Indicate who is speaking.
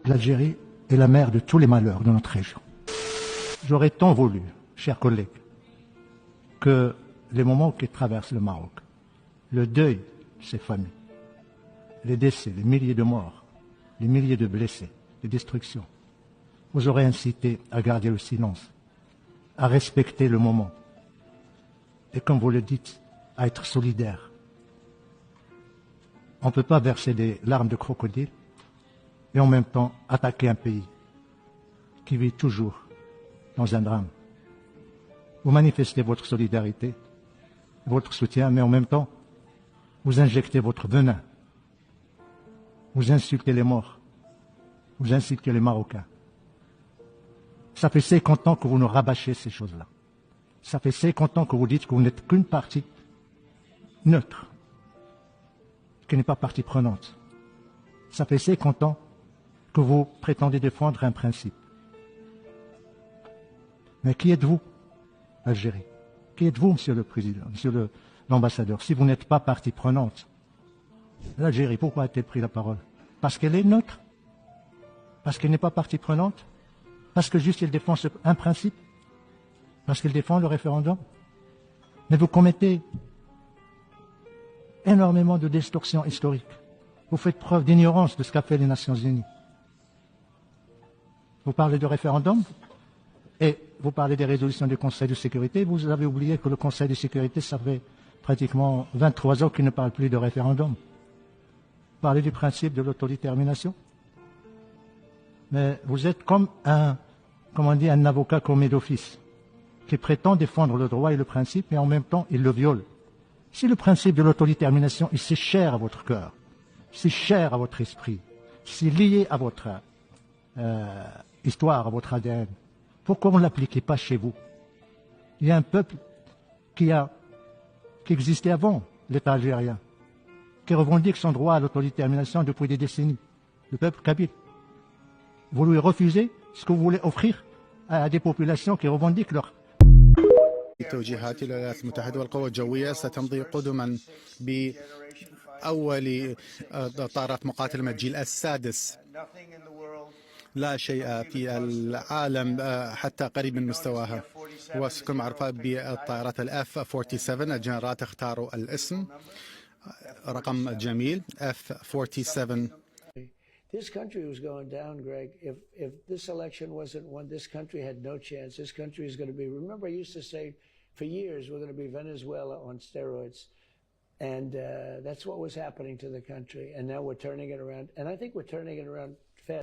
Speaker 1: l'Algérie est la mère de tous les malheurs de notre région. J'aurais tant voulu, chers collègues, que les moments qui traversent le Maroc, le deuil de ces familles, les décès, les milliers de morts, les milliers de blessés, les destructions, vous auraient incité à garder le silence, à respecter le moment et, comme vous le dites, à être solidaire. On ne peut pas verser des larmes de crocodile et en même temps attaquer un pays qui vit toujours dans un drame. Vous manifestez votre solidarité, votre soutien, mais en même temps, vous injectez votre venin. Vous insultez les morts. Vous insultez les Marocains. Ça fait 50 ans que vous nous rabâchez ces choses-là. Ça fait 50 ans que vous dites que vous n'êtes qu'une partie neutre, qui n'est pas partie prenante. Ça fait 50 ans que vous prétendez défendre un principe. Mais qui êtes-vous, Algérie? Qui êtes-vous, monsieur le président, monsieur l'ambassadeur, si vous n'êtes pas partie prenante? L'Algérie, pourquoi a-t-elle pris la parole? Parce qu'elle est neutre? Parce qu'elle n'est pas partie prenante? Parce que juste elle défend un principe? Parce qu'elle défend le référendum? Mais vous commettez énormément de distorsions historiques. Vous faites preuve d'ignorance de ce qu'a fait les Nations Unies. Vous parlez de référendum et vous parlez des résolutions du Conseil de sécurité. Vous avez oublié que le Conseil de sécurité, ça fait pratiquement 23 ans qu'il ne parle plus de référendum. Vous parlez du principe de l'autodétermination. Mais vous êtes comme un avocat commis d'office qui prétend défendre le droit et le principe, mais en même temps, il le viole. Si le principe de l'autodétermination est si cher à votre cœur, si cher à votre esprit, si lié à votre histoire, à votre ADN, pourquoi vous ne l'appliquez pas chez vous? Il y a un peuple qui existait avant l'État algérien, qui revendique son droit à l'autodétermination depuis des décennies, le peuple kabyle. Vous lui refusez ce que vous voulez offrir à des populations qui revendiquent leur...
Speaker 2: توجيهات الولايات المتحدة والقوى الجوية ستمضي قدما بأول طائرات مقاتلة الجيل السادس. لا شيء في العالم حتى قريب من مستواها، وسكون معروفة بالطائرات F-47. الجنرالات اختاروا الاسم رقم جميل F-47.
Speaker 3: This country was going down, Greg. If this election wasn't won, this country had no chance. This country is going to be, remember I used to say for years, we're going to be Venezuela on steroids. And that's what was happening to the country. And now we're turning it around. And I think we're turning it around fast.